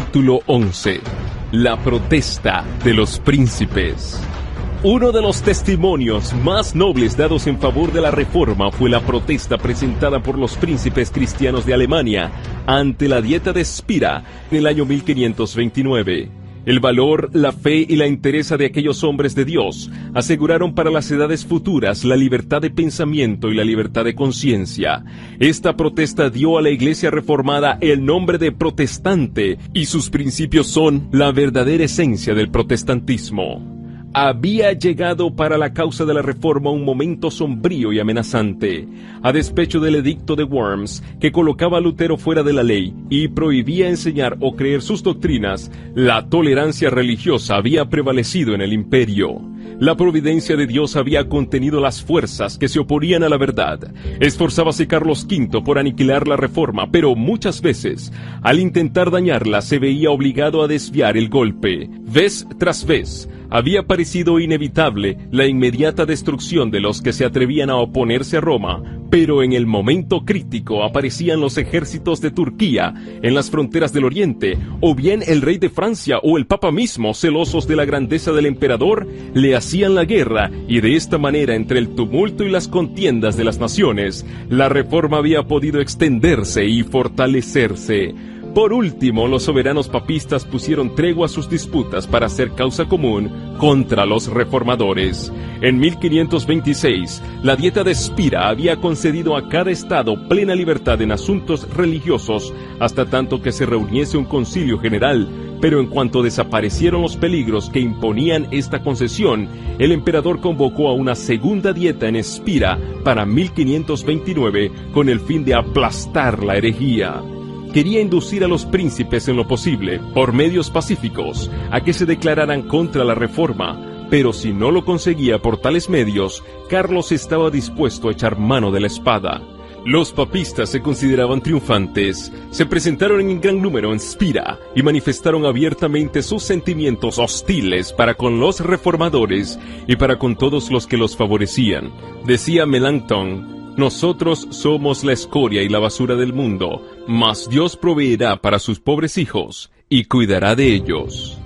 Capítulo 11. La protesta de los príncipes. Uno de los testimonios más nobles dados en favor de la Reforma fue la protesta presentada por los príncipes cristianos de Alemania ante la Dieta de Spira en el año 1529. El valor, la fe y la entereza de aquellos hombres de Dios aseguraron para las edades futuras la libertad de pensamiento y la libertad de conciencia. Esta protesta dio a la Iglesia Reformada el nombre de protestante y sus principios son la verdadera esencia del protestantismo. Había llegado para la causa de la Reforma un momento sombrío y amenazante. A despecho del edicto de Worms, que colocaba a Lutero fuera de la ley y prohibía enseñar o creer sus doctrinas, la tolerancia religiosa había prevalecido en el imperio. La providencia de Dios había contenido las fuerzas que se oponían a la verdad. Esforzábase Carlos V por aniquilar la Reforma, pero muchas veces, al intentar dañarla, se veía obligado a desviar el golpe. Vez tras vez, había parecido inevitable la inmediata destrucción de los que se atrevían a oponerse a Roma, pero en el momento crítico aparecían los ejércitos de Turquía en las fronteras del Oriente, o bien el rey de Francia o el Papa mismo, celosos de la grandeza del emperador, le hacían la guerra, y de esta manera, entre el tumulto y las contiendas de las naciones, la Reforma había podido extenderse y fortalecerse. Por último, los soberanos papistas pusieron tregua a sus disputas para hacer causa común contra los reformadores. En 1526, la Dieta de Spira había concedido a cada estado plena libertad en asuntos religiosos hasta tanto que se reuniese un concilio general, pero en cuanto desaparecieron los peligros que imponían esta concesión, el emperador convocó a una segunda dieta en Spira para 1529 con el fin de aplastar la herejía. Quería inducir a los príncipes en lo posible, por medios pacíficos, a que se declararan contra la Reforma, pero si no lo conseguía por tales medios, Carlos estaba dispuesto a echar mano de la espada. Los papistas se consideraban triunfantes, se presentaron en gran número en Spira y manifestaron abiertamente sus sentimientos hostiles para con los reformadores y para con todos los que los favorecían. Decía Melanchthon: nosotros somos la escoria y la basura del mundo, mas Dios proveerá para sus pobres hijos y cuidará de ellos.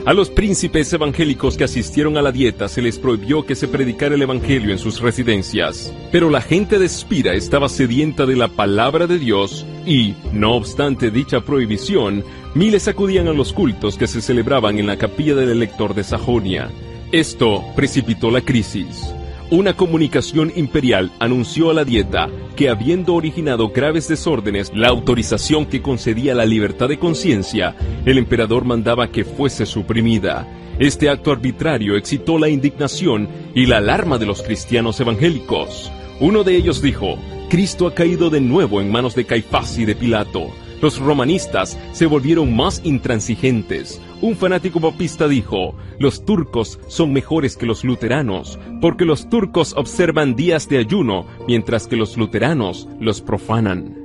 A los príncipes evangélicos que asistieron a la dieta se les prohibió que se predicara el evangelio en sus residencias, pero la gente de Spira estaba sedienta de la palabra de Dios y, no obstante dicha prohibición, miles acudían a los cultos que se celebraban en la capilla del elector de Sajonia. Esto precipitó la crisis. Una comunicación imperial anunció a la dieta que, habiendo originado graves desórdenes la autorización que concedía la libertad de conciencia, el emperador mandaba que fuese suprimida. Este acto arbitrario excitó la indignación y la alarma de los cristianos evangélicos. Uno de ellos dijo: Cristo ha caído de nuevo en manos de Caifás y de Pilato. Los romanistas se volvieron más intransigentes. Un fanático papista dijo: los turcos son mejores que los luteranos, porque los turcos observan días de ayuno, mientras que los luteranos los profanan.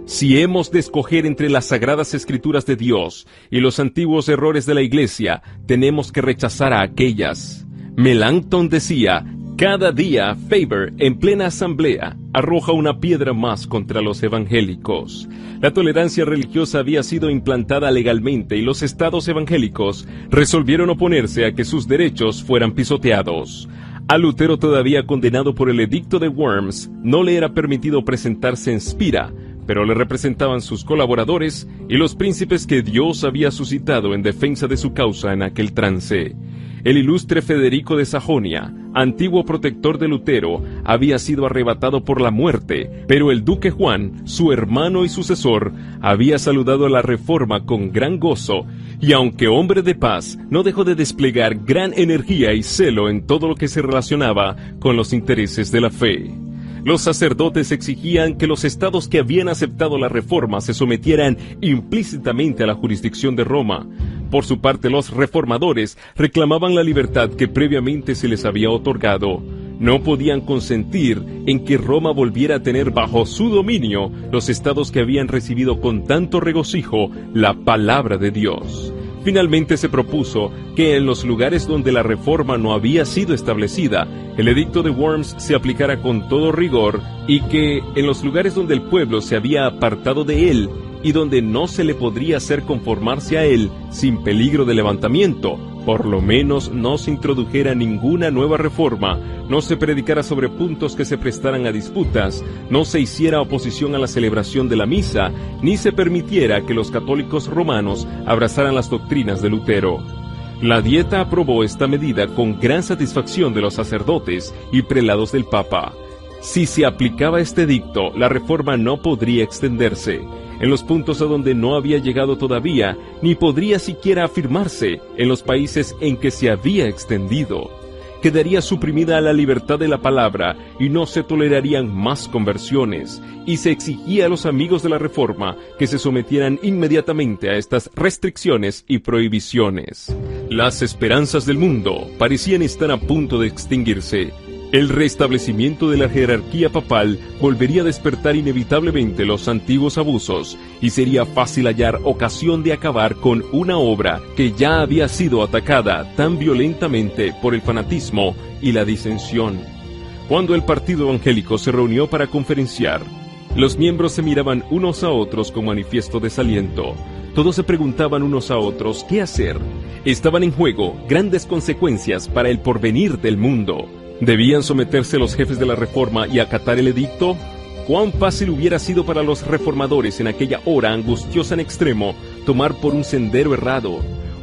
Si hemos de escoger entre las sagradas escrituras de Dios y los antiguos errores de la Iglesia, tenemos que rechazar a aquellas. Melanchthon decía: cada día Faber, en plena asamblea, arroja una piedra más contra los evangélicos. La tolerancia religiosa había sido implantada legalmente y los estados evangélicos resolvieron oponerse a que sus derechos fueran pisoteados. A Lutero, todavía condenado por el edicto de Worms, no le era permitido presentarse en Spira, pero le representaban sus colaboradores y los príncipes que Dios había suscitado en defensa de su causa en aquel trance. El ilustre Federico de Sajonia, antiguo protector de Lutero, había sido arrebatado por la muerte, pero el duque Juan, su hermano y sucesor, había saludado la Reforma con gran gozo, y aunque hombre de paz, no dejó de desplegar gran energía y celo en todo lo que se relacionaba con los intereses de la fe. Los sacerdotes exigían que los estados que habían aceptado la Reforma se sometieran implícitamente a la jurisdicción de Roma. Por su parte, los reformadores reclamaban la libertad que previamente se les había otorgado. No podían consentir en que Roma volviera a tener bajo su dominio los estados que habían recibido con tanto regocijo la palabra de Dios. Finalmente se propuso que en los lugares donde la reforma no había sido establecida, el edicto de Worms se aplicara con todo rigor y que en los lugares donde el pueblo se había apartado de él, y donde no se le podría hacer conformarse a él sin peligro de levantamiento, por lo menos no se introdujera ninguna nueva reforma, no se predicara sobre puntos que se prestaran a disputas, no se hiciera oposición a la celebración de la misa, ni se permitiera que los católicos romanos abrazaran las doctrinas de Lutero. La Dieta aprobó esta medida con gran satisfacción de los sacerdotes y prelados del Papa. Si se aplicaba este edicto, la reforma no podría extenderse en los puntos a donde no había llegado todavía, ni podría siquiera afirmarse en los países en que se había extendido. Quedaría suprimida la libertad de la palabra y no se tolerarían más conversiones, y se exigía a los amigos de la Reforma que se sometieran inmediatamente a estas restricciones y prohibiciones. Las esperanzas del mundo parecían estar a punto de extinguirse. El restablecimiento de la jerarquía papal volvería a despertar inevitablemente los antiguos abusos y sería fácil hallar ocasión de acabar con una obra que ya había sido atacada tan violentamente por el fanatismo y la disensión. Cuando el partido evangélico se reunió para conferenciar, los miembros se miraban unos a otros con manifiesto desaliento. Todos se preguntaban unos a otros qué hacer. Estaban en juego grandes consecuencias para el porvenir del mundo. ¿Debían someterse los jefes de la Reforma y acatar el edicto? ¿Cuán fácil hubiera sido para los reformadores en aquella hora angustiosa en extremo tomar por un sendero errado?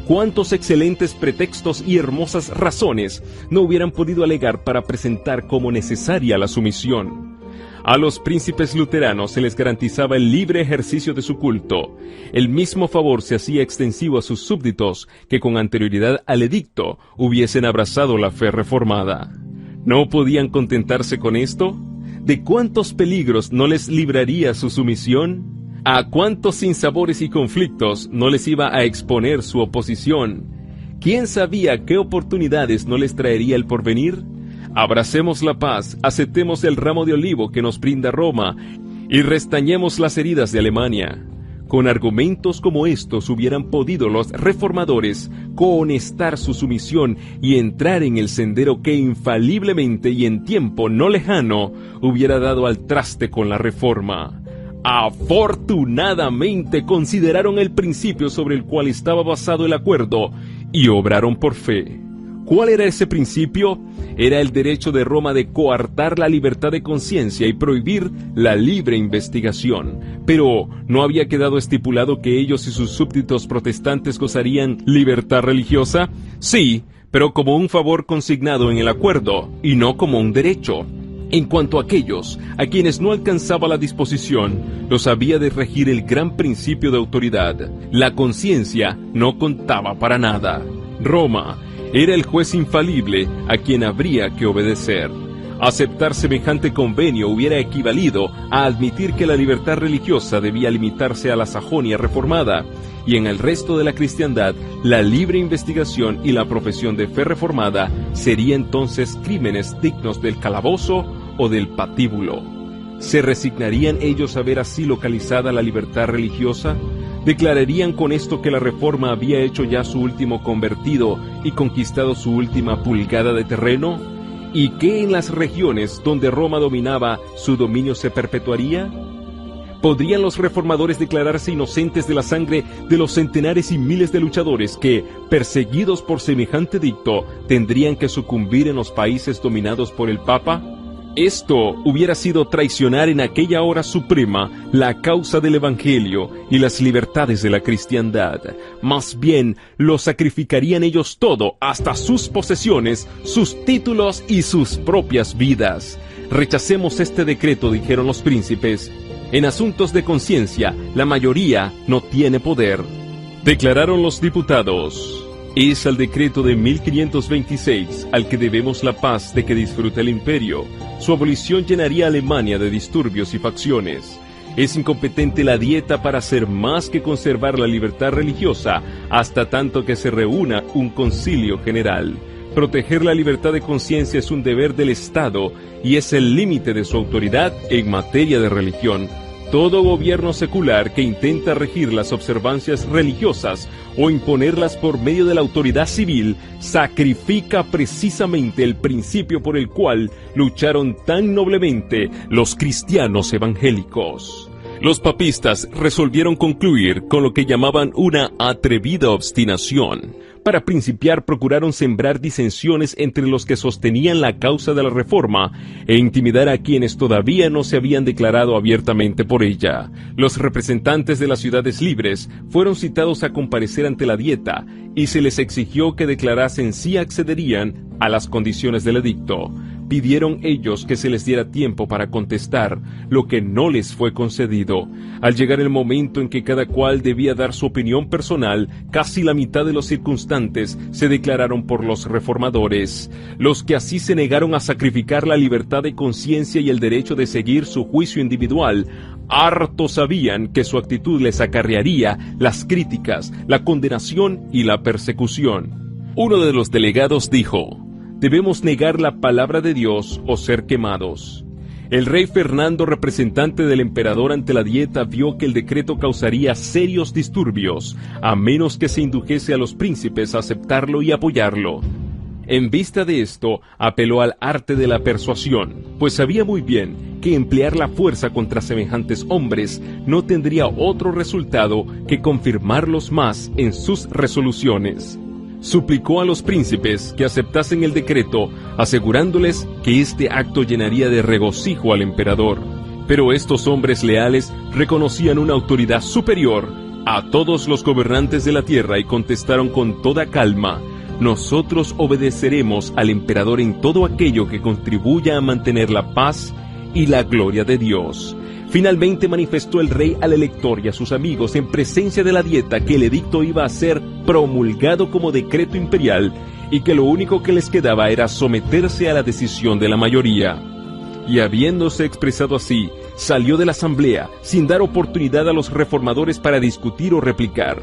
¿Cuántos excelentes pretextos y hermosas razones no hubieran podido alegar para presentar como necesaria la sumisión? A los príncipes luteranos se les garantizaba el libre ejercicio de su culto. El mismo favor se hacía extensivo a sus súbditos que con anterioridad al edicto hubiesen abrazado la fe reformada. ¿No podían contentarse con esto? ¿De cuántos peligros no les libraría su sumisión? ¿A cuántos sinsabores y conflictos no les iba a exponer su oposición? ¿Quién sabía qué oportunidades no les traería el porvenir? Abracemos la paz, aceptemos el ramo de olivo que nos brinda Roma y restañemos las heridas de Alemania. Con argumentos como estos hubieran podido los reformadores cohonestar su sumisión y entrar en el sendero que infaliblemente y en tiempo no lejano hubiera dado al traste con la reforma. Afortunadamente consideraron el principio sobre el cual estaba basado el acuerdo y obraron por fe. ¿Cuál era ese principio? Era el derecho de Roma de coartar la libertad de conciencia y prohibir la libre investigación. Pero, ¿no había quedado estipulado que ellos y sus súbditos protestantes gozarían libertad religiosa? Sí, pero como un favor consignado en el acuerdo, y no como un derecho. En cuanto a aquellos a quienes no alcanzaba la disposición, los había de regir el gran principio de autoridad. La conciencia no contaba para nada. Roma era el juez infalible a quien habría que obedecer. Aceptar semejante convenio hubiera equivalido a admitir que la libertad religiosa debía limitarse a la Sajonia reformada, y en el resto de la cristiandad, la libre investigación y la profesión de fe reformada sería entonces crímenes dignos del calabozo o del patíbulo. ¿Se resignarían ellos a ver así localizada la libertad religiosa? ¿Declararían con esto que la Reforma había hecho ya su último convertido y conquistado su última pulgada de terreno? ¿Y que en las regiones donde Roma dominaba su dominio se perpetuaría? ¿Podrían los reformadores declararse inocentes de la sangre de los centenares y miles de luchadores que, perseguidos por semejante edicto, tendrían que sucumbir en los países dominados por el Papa? Esto hubiera sido traicionar en aquella hora suprema la causa del Evangelio y las libertades de la cristiandad. Más bien, lo sacrificarían ellos todo, hasta sus posesiones, sus títulos y sus propias vidas. Rechacemos este decreto, dijeron los príncipes. En asuntos de conciencia, la mayoría no tiene poder. Declararon los diputados. Es al decreto de 1526 al que debemos la paz de que disfruta el imperio. Su abolición llenaría a Alemania de disturbios y facciones. Es incompetente la Dieta para hacer más que conservar la libertad religiosa hasta tanto que se reúna un concilio general. Proteger la libertad de conciencia es un deber del Estado y es el límite de su autoridad en materia de religión. Todo gobierno secular que intenta regir las observancias religiosas o imponerlas por medio de la autoridad civil sacrifica precisamente el principio por el cual lucharon tan noblemente los cristianos evangélicos. Los papistas resolvieron concluir con lo que llamaban una atrevida obstinación. Para principiar, procuraron sembrar disensiones entre los que sostenían la causa de la reforma e intimidar a quienes todavía no se habían declarado abiertamente por ella. Los representantes de las ciudades libres fueron citados a comparecer ante la Dieta y se les exigió que declarasen si accederían a las condiciones del edicto. Pidieron ellos que se les diera tiempo para contestar, lo que no les fue concedido. Al llegar el momento en que cada cual debía dar su opinión personal, casi la mitad de los circunstantes se declararon por los reformadores. Los que así se negaron a sacrificar la libertad de conciencia y el derecho de seguir su juicio individual, harto sabían que su actitud les acarrearía las críticas, la condenación y la persecución. Uno de los delegados dijo: «Debemos negar la palabra de Dios o ser quemados». El rey Fernando, representante del emperador ante la Dieta, vio que el decreto causaría serios disturbios, a menos que se indujese a los príncipes a aceptarlo y apoyarlo. En vista de esto, apeló al arte de la persuasión, pues sabía muy bien que emplear la fuerza contra semejantes hombres no tendría otro resultado que confirmarlos más en sus resoluciones. Suplicó a los príncipes que aceptasen el decreto, asegurándoles que este acto llenaría de regocijo al emperador. Pero estos hombres leales reconocían una autoridad superior a todos los gobernantes de la tierra y contestaron con toda calma: «Nosotros obedeceremos al emperador en todo aquello que contribuya a mantener la paz y la gloria de Dios». Finalmente manifestó el rey al elector y a sus amigos en presencia de la Dieta que el edicto iba a ser promulgado como decreto imperial y que lo único que les quedaba era someterse a la decisión de la mayoría. Y habiéndose expresado así, salió de la asamblea sin dar oportunidad a los reformadores para discutir o replicar.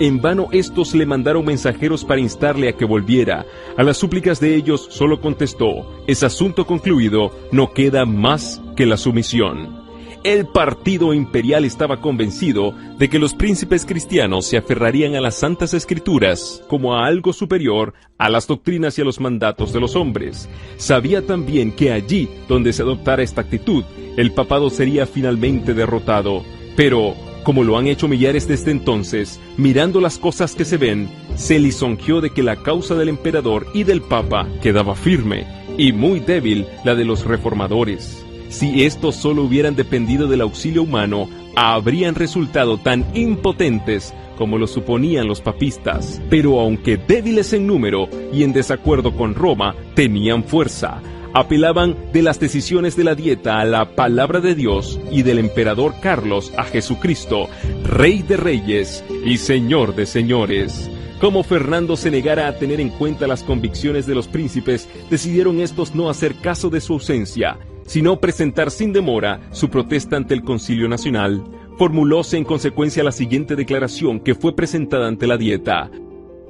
En vano estos le mandaron mensajeros para instarle a que volviera. A las súplicas de ellos solo contestó: «Es asunto concluido, no queda más que la sumisión». El partido imperial estaba convencido de que los príncipes cristianos se aferrarían a las Santas Escrituras como a algo superior a las doctrinas y a los mandatos de los hombres. Sabía también que allí donde se adoptara esta actitud, el papado sería finalmente derrotado. Pero, como lo han hecho millares desde entonces, mirando las cosas que se ven, se lisonjeó de que la causa del emperador y del papa quedaba firme, y muy débil la de los reformadores. Si estos solo hubieran dependido del auxilio humano, habrían resultado tan impotentes como lo suponían los papistas. Pero aunque débiles en número y en desacuerdo con Roma, tenían fuerza. Apelaban de las decisiones de la Dieta a la palabra de Dios y del emperador Carlos a Jesucristo, Rey de Reyes y Señor de Señores. Como Fernando se negara a tener en cuenta las convicciones de los príncipes, decidieron estos no hacer caso de su ausencia, sino presentar sin demora su protesta ante el Concilio Nacional. Formulóse en consecuencia la siguiente declaración que fue presentada ante la Dieta: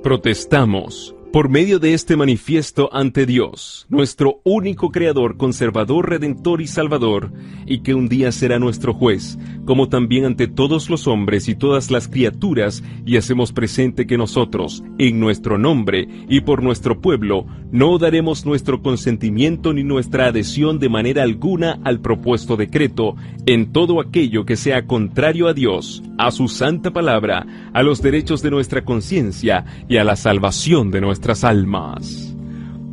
«Protestamos, por medio de este manifiesto ante Dios, nuestro único Creador, Conservador, Redentor y Salvador, y que un día será nuestro juez, como también ante todos los hombres y todas las criaturas, y hacemos presente que nosotros, en nuestro nombre y por nuestro pueblo, no daremos nuestro consentimiento ni nuestra adhesión de manera alguna al propuesto decreto, en todo aquello que sea contrario a Dios, a su santa palabra, a los derechos de nuestra conciencia y a la salvación de nuestras almas».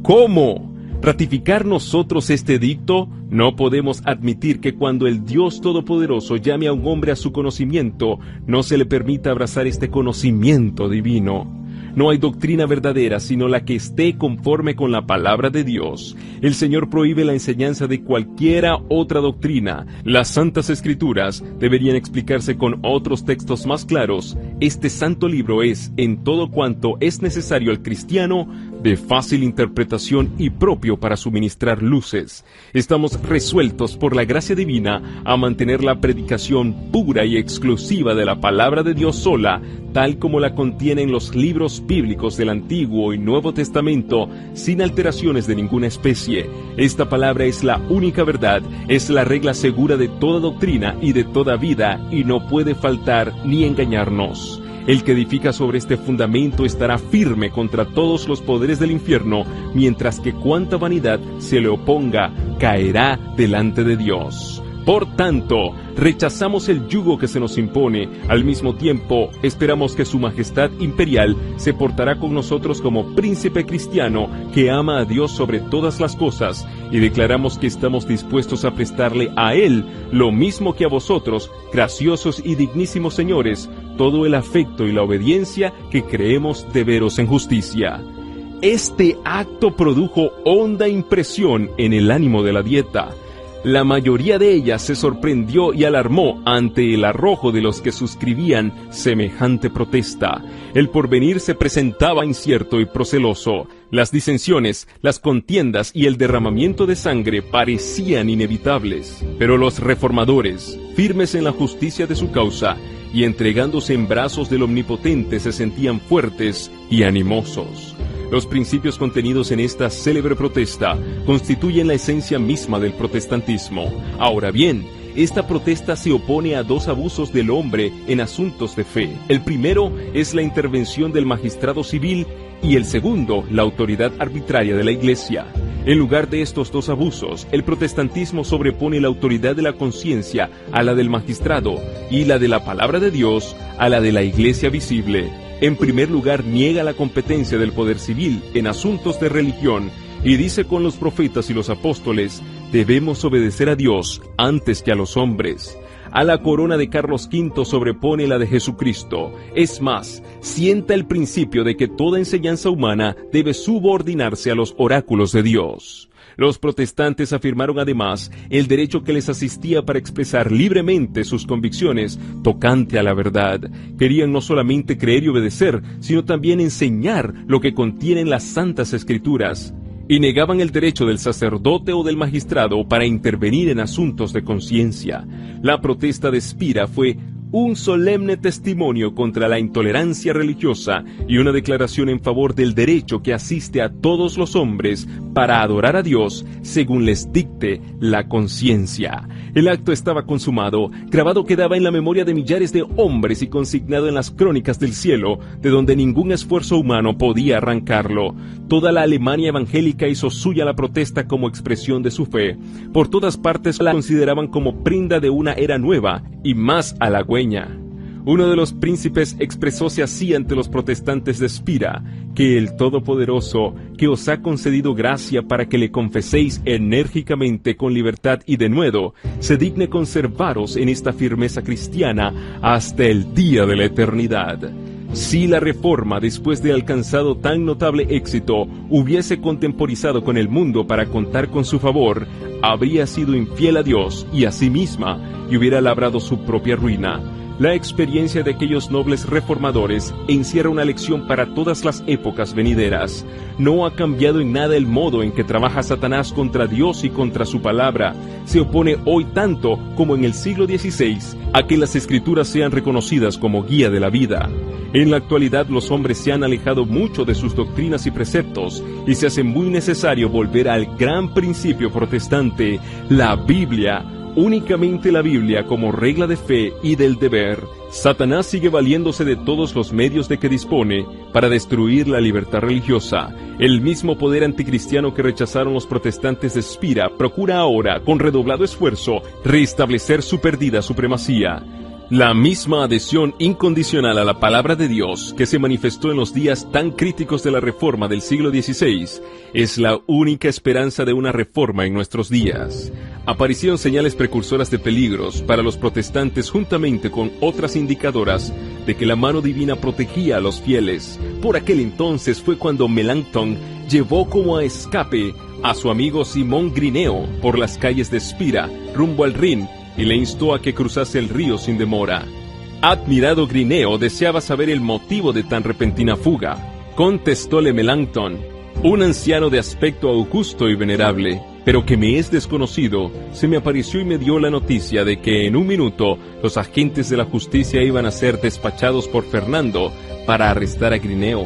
¿Cómo? ¿Ratificar nosotros este edicto? No podemos admitir que cuando el Dios Todopoderoso llame a un hombre a su conocimiento, no se le permita abrazar este conocimiento divino. No hay doctrina verdadera sino la que esté conforme con la palabra de Dios. El Señor prohíbe la enseñanza de cualquiera otra doctrina. Las Santas Escrituras deberían explicarse con otros textos más claros. Este santo libro es, en todo cuanto es necesario al cristiano, de fácil interpretación y propio para suministrar luces. Estamos resueltos por la gracia divina a mantener la predicación pura y exclusiva de la palabra de Dios sola, tal como la contienen los libros bíblicos del Antiguo y Nuevo Testamento, sin alteraciones de ninguna especie. Esta palabra es la única verdad, es la regla segura de toda doctrina y de toda vida, y no puede faltar ni engañarnos. El que edifica sobre este fundamento estará firme contra todos los poderes del infierno, mientras que cuanta vanidad se le oponga caerá delante de Dios. Por tanto, rechazamos el yugo que se nos impone. Al mismo tiempo, esperamos que Su Majestad Imperial se portará con nosotros como príncipe cristiano que ama a Dios sobre todas las cosas, y declaramos que estamos dispuestos a prestarle a Él lo mismo que a vosotros, graciosos y dignísimos señores, todo el afecto y la obediencia que creemos deberos en justicia. Este acto produjo honda impresión en el ánimo de la Dieta. La mayoría de ella se sorprendió y alarmó ante el arrojo de los que suscribían semejante protesta. El porvenir se presentaba incierto y proceloso. Las disensiones, las contiendas y el derramamiento de sangre parecían inevitables. Pero los reformadores, firmes en la justicia de su causa y entregándose en brazos del Omnipotente, se sentían fuertes y animosos. Los principios contenidos en esta célebre protesta constituyen la esencia misma del protestantismo. Ahora bien, esta protesta se opone a dos abusos del hombre en asuntos de fe. El primero es la intervención del magistrado civil y el segundo, la autoridad arbitraria de la Iglesia. En lugar de estos dos abusos, el protestantismo sobrepone la autoridad de la conciencia a la del magistrado y la de la palabra de Dios a la de la Iglesia visible. En primer lugar, niega la competencia del poder civil en asuntos de religión y dice con los profetas y los apóstoles: debemos obedecer a Dios antes que a los hombres. A la corona de Carlos V sobrepone la de Jesucristo. Es más, sienta el principio de que toda enseñanza humana debe subordinarse a los oráculos de Dios. Los protestantes afirmaron además el derecho que les asistía para expresar libremente sus convicciones tocante a la verdad. Querían no solamente creer y obedecer, sino también enseñar lo que contienen las Santas Escrituras. Y negaban el derecho del sacerdote o del magistrado para intervenir en asuntos de conciencia. La protesta de Spira fue un solemne testimonio contra la intolerancia religiosa y una declaración en favor del derecho que asiste a todos los hombres para adorar a Dios según les dicte la conciencia. El acto estaba consumado, grabado quedaba en la memoria de millares de hombres y consignado en las crónicas del cielo, de donde ningún esfuerzo humano podía arrancarlo. Toda la Alemania evangélica hizo suya la protesta como expresión de su fe. Por todas partes la consideraban como prenda de una era nueva y más halagüeña. Uno de los príncipes expresóse así ante los protestantes de Spira: que el Todopoderoso, que os ha concedido gracia para que le confeséis enérgicamente con libertad y denuedo, se digne conservaros en esta firmeza cristiana hasta el día de la eternidad. Si la Reforma, después de alcanzado tan notable éxito, hubiese contemporizado con el mundo para contar con su favor, habría sido infiel a Dios y a sí misma, y hubiera labrado su propia ruina. La experiencia de aquellos nobles reformadores encierra una lección para todas las épocas venideras. No ha cambiado en nada el modo en que trabaja Satanás contra Dios y contra su palabra. Se opone hoy tanto como en el siglo XVI a que las Escrituras sean reconocidas como guía de la vida. En la actualidad los hombres se han alejado mucho de sus doctrinas y preceptos y se hace muy necesario volver al gran principio protestante, la Biblia. Únicamente la Biblia como regla de fe y del deber. Satanás sigue valiéndose de todos los medios de que dispone para destruir la libertad religiosa. El mismo poder anticristiano que rechazaron los protestantes de Spira procura ahora, con redoblado esfuerzo, restablecer su perdida supremacía. La misma adhesión incondicional a la palabra de Dios que se manifestó en los días tan críticos de la Reforma del siglo XVI es la única esperanza de una reforma en nuestros días. Aparecieron señales precursoras de peligros para los protestantes juntamente con otras indicadoras de que la mano divina protegía a los fieles. Por aquel entonces fue cuando Melanchthon llevó como a escape a su amigo Simón Grineo por las calles de Spira rumbo al Rin y le instó a que cruzase el río sin demora. Admirado Grineo deseaba saber el motivo de tan repentina fuga. Contestóle Melanchthon: un anciano de aspecto augusto y venerable, pero que me es desconocido, se me apareció y me dio la noticia de que en un minuto los agentes de la justicia iban a ser despachados por Fernando para arrestar a Grineo.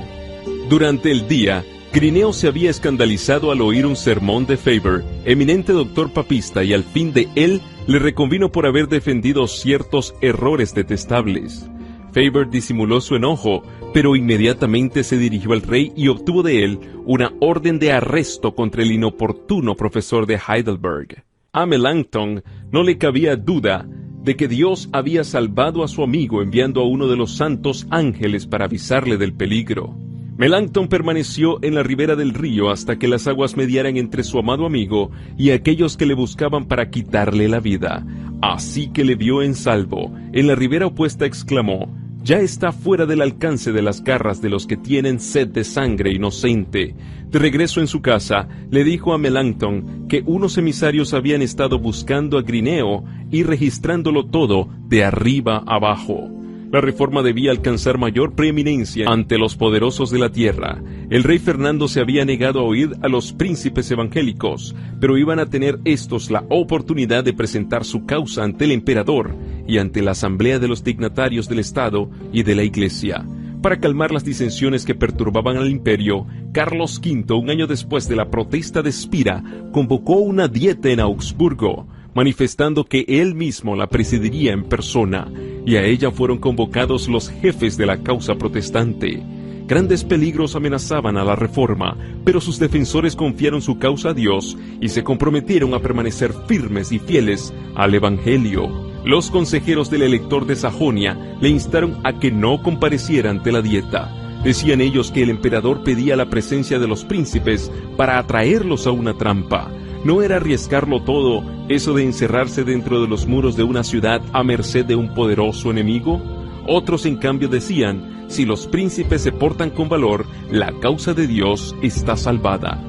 Durante el día, Grineo se había escandalizado al oír un sermón de Faber, eminente doctor papista, y al fin de él le reconvino por haber defendido ciertos errores detestables. Faber disimuló su enojo, pero inmediatamente se dirigió al rey y obtuvo de él una orden de arresto contra el inoportuno profesor de Heidelberg. A Melanchthon No le cabía duda de que Dios había salvado a su amigo enviando a uno de los santos ángeles para avisarle del peligro. Melanchthon permaneció en la ribera del río hasta que las aguas mediaran entre su amado amigo y aquellos que le buscaban para quitarle la vida. Así que le vio en salvo. En la ribera opuesta exclamó: «Ya está fuera del alcance de las garras de los que tienen sed de sangre inocente». De regreso en su casa, le dijo a Melanchthon que unos emisarios habían estado buscando a Grineo y registrándolo todo de arriba abajo. La reforma debía alcanzar mayor preeminencia ante los poderosos de la tierra. El rey Fernando se había negado a oír a los príncipes evangélicos, pero iban a tener estos la oportunidad de presentar su causa ante el emperador y ante la asamblea de los dignatarios del Estado y de la Iglesia. Para calmar las disensiones que perturbaban al imperio, Carlos V, un año después de la protesta de Spira, convocó una dieta en Augsburgo, manifestando que él mismo la presidiría en persona, y a ella fueron convocados los jefes de la causa protestante. Grandes peligros amenazaban a la reforma, pero sus defensores confiaron su causa a Dios y se comprometieron a permanecer firmes y fieles al Evangelio. Los consejeros del elector de Sajonia le instaron a que no compareciera ante la dieta. Decían ellos que el emperador pedía la presencia de los príncipes para atraerlos a una trampa. ¿No era arriesgarlo todo eso de encerrarse dentro de los muros de una ciudad a merced de un poderoso enemigo? Otros en cambio decían: si los príncipes se portan con valor, la causa de Dios está salvada.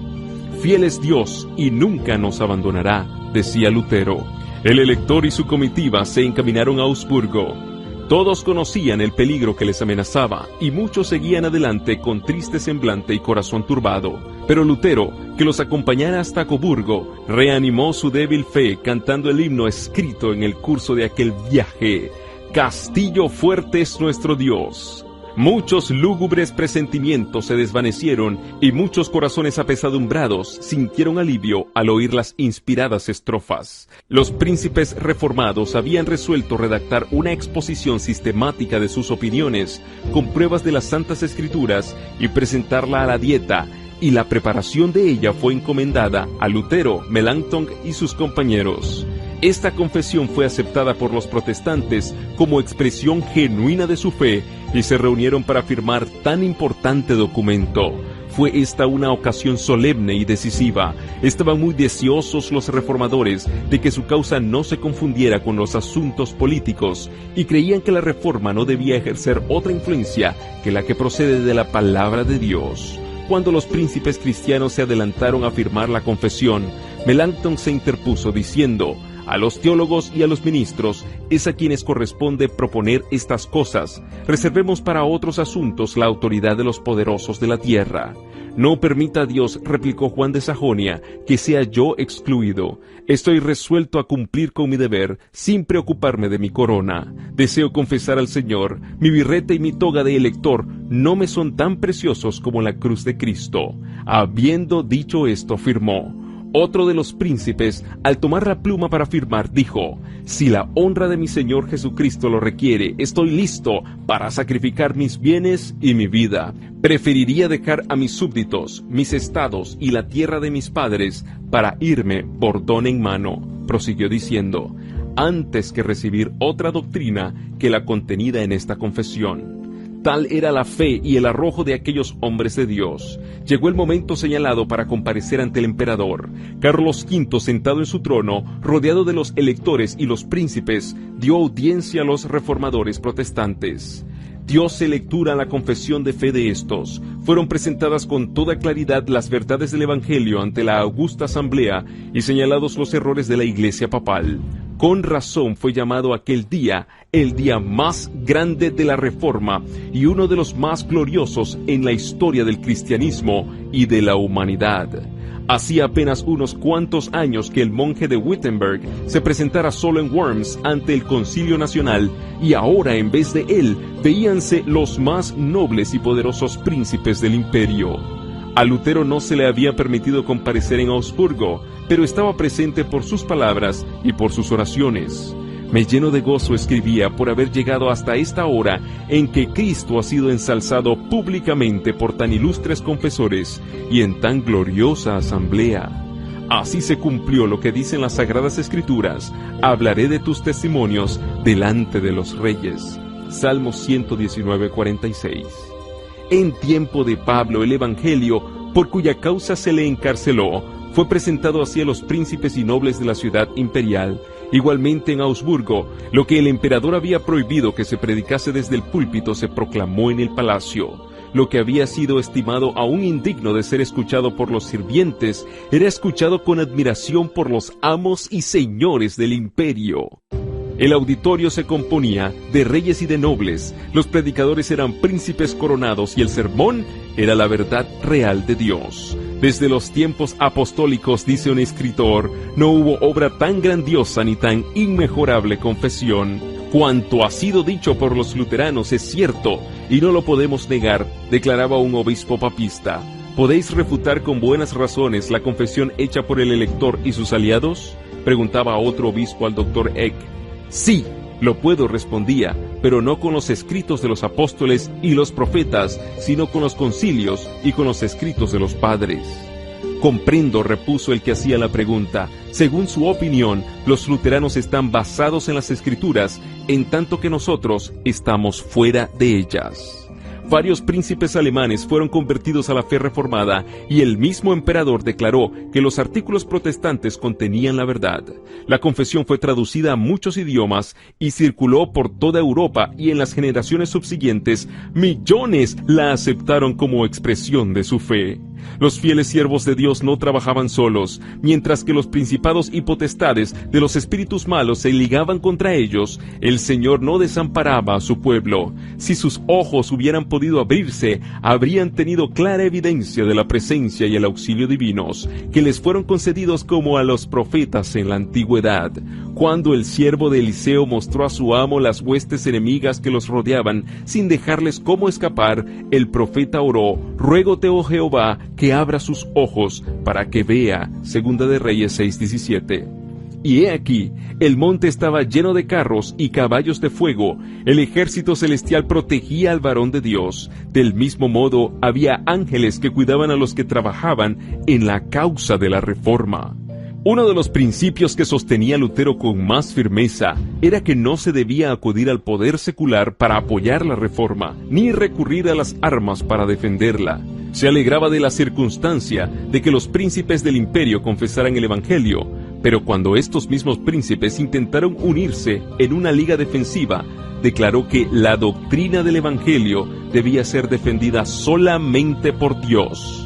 Fiel es Dios y nunca nos abandonará, decía Lutero. El elector y su comitiva se encaminaron a Augsburgo. Todos conocían el peligro que les amenazaba, y muchos seguían adelante con triste semblante y corazón turbado. Pero Lutero, que los acompañara hasta Coburgo, reanimó su débil fe cantando el himno escrito en el curso de aquel viaje: «Castillo fuerte es nuestro Dios». Muchos lúgubres presentimientos se desvanecieron y muchos corazones apesadumbrados sintieron alivio al oír las inspiradas estrofas. Los príncipes reformados habían resuelto redactar una exposición sistemática de sus opiniones con pruebas de las Santas Escrituras y presentarla a la dieta, y la preparación de ella fue encomendada a Lutero, Melanchthon y sus compañeros. Esta confesión fue aceptada por los protestantes como expresión genuina de su fe y se reunieron para firmar tan importante documento. Fue esta una ocasión solemne y decisiva. Estaban muy deseosos los reformadores de que su causa no se confundiera con los asuntos políticos y creían que la reforma no debía ejercer otra influencia que la que procede de la palabra de Dios. Cuando los príncipes cristianos se adelantaron a firmar la confesión, Melanchthon se interpuso diciendo: «A los teólogos y a los ministros es a quienes corresponde proponer estas cosas. Reservemos para otros asuntos la autoridad de los poderosos de la tierra». «No permita Dios», replicó Juan de Sajonia, «que sea yo excluido. Estoy resuelto a cumplir con mi deber sin preocuparme de mi corona. Deseo confesar al Señor, mi birrete y mi toga de elector no me son tan preciosos como la cruz de Cristo». Habiendo dicho esto, firmó. Otro de los príncipes, al tomar la pluma para firmar, dijo: «Si la honra de mi Señor Jesucristo lo requiere, estoy listo para sacrificar mis bienes y mi vida. Preferiría dejar a mis súbditos, mis estados y la tierra de mis padres para irme bordón en mano», prosiguió diciendo, «antes que recibir otra doctrina que la contenida en esta confesión». Tal era la fe y el arrojo de aquellos hombres de Dios. Llegó el momento señalado para comparecer ante el emperador. Carlos V, sentado en su trono, rodeado de los electores y los príncipes, dio audiencia a los reformadores protestantes. Dióse lectura a la confesión de fe de estos. Fueron presentadas con toda claridad las verdades del Evangelio ante la augusta asamblea y señalados los errores de la Iglesia papal. Con razón fue llamado aquel día el día más grande de la Reforma y uno de los más gloriosos en la historia del cristianismo y de la humanidad. Hacía apenas unos cuantos años que el monje de Wittenberg se presentara solo en Worms ante el Concilio Nacional, y ahora en vez de él veíanse los más nobles y poderosos príncipes del imperio. A Lutero no se le había permitido comparecer en Augsburgo, pero estaba presente por sus palabras y por sus oraciones. «Me lleno de gozo», escribía, «por haber llegado hasta esta hora en que Cristo ha sido ensalzado públicamente por tan ilustres confesores y en tan gloriosa asamblea». Así se cumplió lo que dicen las Sagradas Escrituras: hablaré de tus testimonios delante de los reyes. Salmos 119, 46. En tiempo de Pablo, el Evangelio, por cuya causa se le encarceló, fue presentado así a los príncipes y nobles de la ciudad imperial. Igualmente en Augsburgo, lo que el emperador había prohibido que se predicase desde el púlpito se proclamó en el palacio. Lo que había sido estimado aún indigno de ser escuchado por los sirvientes, era escuchado con admiración por los amos y señores del imperio. El auditorio se componía de reyes y de nobles, los predicadores eran príncipes coronados y el sermón era la verdad real de Dios. Desde los tiempos apostólicos, dice un escritor, no hubo obra tan grandiosa ni tan inmejorable confesión. Cuanto ha sido dicho por los luteranos es cierto, y no lo podemos negar, declaraba un obispo papista. ¿Podéis refutar con buenas razones la confesión hecha por el elector y sus aliados?, preguntaba otro obispo al doctor Eck. Sí, lo puedo, respondía, pero no con los escritos de los apóstoles y los profetas, sino con los concilios y con los escritos de los padres. Comprendo, repuso el que hacía la pregunta. Según su opinión, los luteranos están basados en las Escrituras, en tanto que nosotros estamos fuera de ellas. Varios príncipes alemanes fueron convertidos a la fe reformada y el mismo emperador declaró que los artículos protestantes contenían la verdad. La confesión fue traducida a muchos idiomas y circuló por toda Europa, y en las generaciones subsiguientes millones la aceptaron como expresión de su fe. Los fieles siervos de Dios no trabajaban solos, mientras que los principados y potestades de los espíritus malos se ligaban contra ellos. El Señor no desamparaba a su pueblo. Si sus ojos hubieran podido abrirse, habrían tenido clara evidencia de la presencia y el auxilio divinos, que les fueron concedidos como a los profetas en la antigüedad. Cuando el siervo de Eliseo mostró a su amo las huestes enemigas que los rodeaban, sin dejarles cómo escapar, el profeta oró: ruégote, oh Jehová, que abra sus ojos para que vea. Segunda de Reyes 6:17. Y he aquí, el monte estaba lleno de carros y caballos de fuego. El ejército celestial protegía al varón de Dios. Del mismo modo, había ángeles que cuidaban a los que trabajaban en la causa de la reforma. Uno de los principios que sostenía Lutero con más firmeza era que no se debía acudir al poder secular para apoyar la reforma, ni recurrir a las armas para defenderla. Se alegraba de la circunstancia de que los príncipes del imperio confesaran el Evangelio, pero cuando estos mismos príncipes intentaron unirse en una liga defensiva, declaró que la doctrina del Evangelio debía ser defendida solamente por Dios.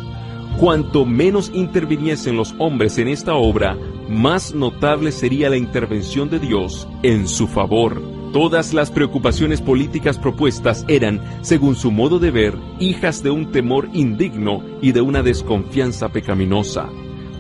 Cuanto menos interviniesen los hombres en esta obra, más notable sería la intervención de Dios en su favor. Todas las preocupaciones políticas propuestas eran, según su modo de ver, hijas de un temor indigno y de una desconfianza pecaminosa.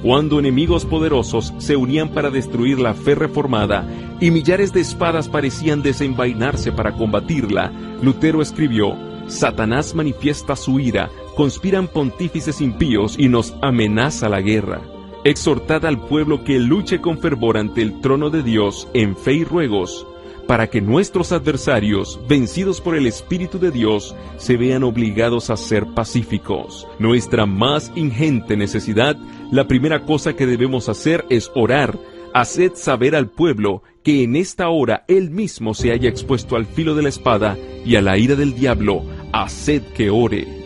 Cuando enemigos poderosos se unían para destruir la fe reformada y millares de espadas parecían desenvainarse para combatirla, Lutero escribió: Satanás manifiesta su ira, conspiran pontífices impíos y nos amenaza la guerra. Exhortad al pueblo que luche con fervor ante el trono de Dios en fe y ruegos, para que nuestros adversarios, vencidos por el Espíritu de Dios, se vean obligados a ser pacíficos. Nuestra más ingente necesidad, la primera cosa que debemos hacer es orar. Haced saber al pueblo que en esta hora él mismo se haya expuesto al filo de la espada y a la ira del diablo. Haced que ore.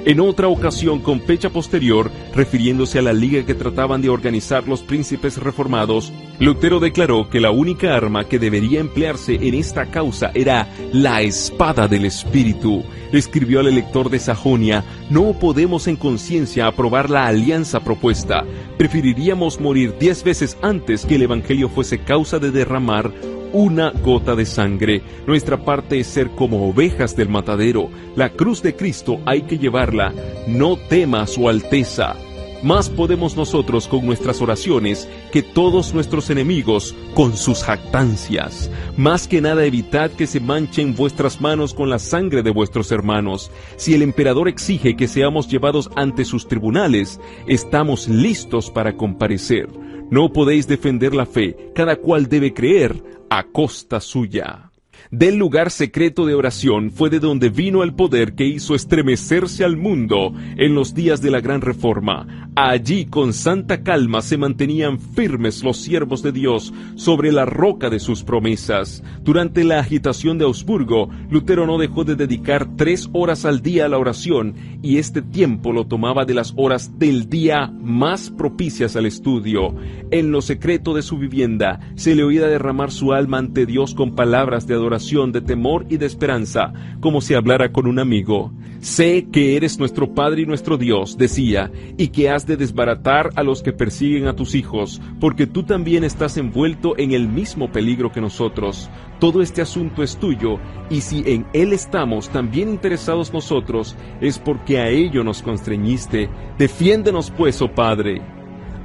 En otra ocasión, con fecha posterior, refiriéndose a la liga que trataban de organizar los príncipes reformados, Lutero declaró que la única arma que debería emplearse en esta causa era la espada del Espíritu. Escribió al elector de Sajonia: no podemos en conciencia aprobar la alianza propuesta. Preferiríamos morir 10 veces antes que el Evangelio fuese causa de derramar una gota de sangre. Nuestra parte es ser como ovejas del matadero. La cruz de Cristo hay que llevarla. No tema su alteza. Más podemos nosotros con nuestras oraciones que todos nuestros enemigos con sus jactancias. Más que nada evitad que se manchen vuestras manos con la sangre de vuestros hermanos. Si el emperador exige que seamos llevados ante sus tribunales, estamos listos para comparecer. No podéis defender la fe, cada cual debe creer a costa suya. Del lugar secreto de oración fue de donde vino el poder que hizo estremecerse al mundo en los días de la Gran Reforma. Allí con santa calma se mantenían firmes los siervos de Dios sobre la roca de sus promesas. Durante la agitación de Augsburgo, Lutero no dejó de dedicar 3 horas al día a la oración, y este tiempo lo tomaba de las horas del día más propicias al estudio. En lo secreto de su vivienda se le oía derramar su alma ante Dios con palabras de adoración, de temor y de esperanza, como si hablara con un amigo. Sé que eres nuestro Padre y nuestro Dios, decía, y que has de desbaratar a los que persiguen a tus hijos, porque tú también estás envuelto en el mismo peligro que nosotros. Todo este asunto es tuyo, y si en él estamos también interesados nosotros, es porque a ello nos constreñiste. Defiéndenos pues, oh Padre.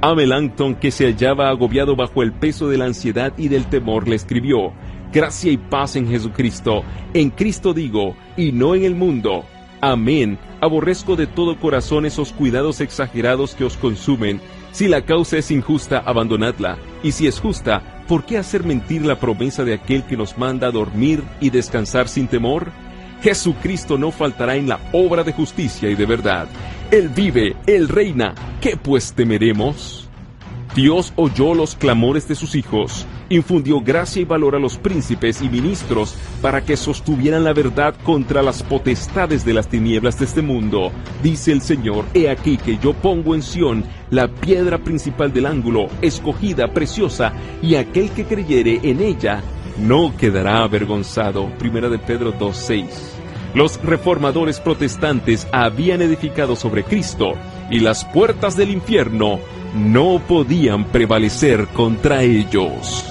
A Melanchthon, que se hallaba agobiado bajo el peso de la ansiedad y del temor, le escribió: gracia y paz en Jesucristo. En Cristo digo, y no en el mundo. Amén. Aborrezco de todo corazón esos cuidados exagerados que os consumen. Si la causa es injusta, abandonadla. Y si es justa, ¿por qué hacer mentir la promesa de aquel que nos manda a dormir y descansar sin temor? Jesucristo no faltará en la obra de justicia y de verdad. Él vive, Él reina. ¿Qué pues temeremos? Dios oyó los clamores de sus hijos, infundió gracia y valor a los príncipes y ministros para que sostuvieran la verdad contra las potestades de las tinieblas de este mundo. Dice el Señor: he aquí que yo pongo en Sión la piedra principal del ángulo, escogida, preciosa, y aquel que creyere en ella no quedará avergonzado. Primera de Pedro 2:6. Los reformadores protestantes habían edificado sobre Cristo, y las puertas del infierno no podían prevalecer contra ellos.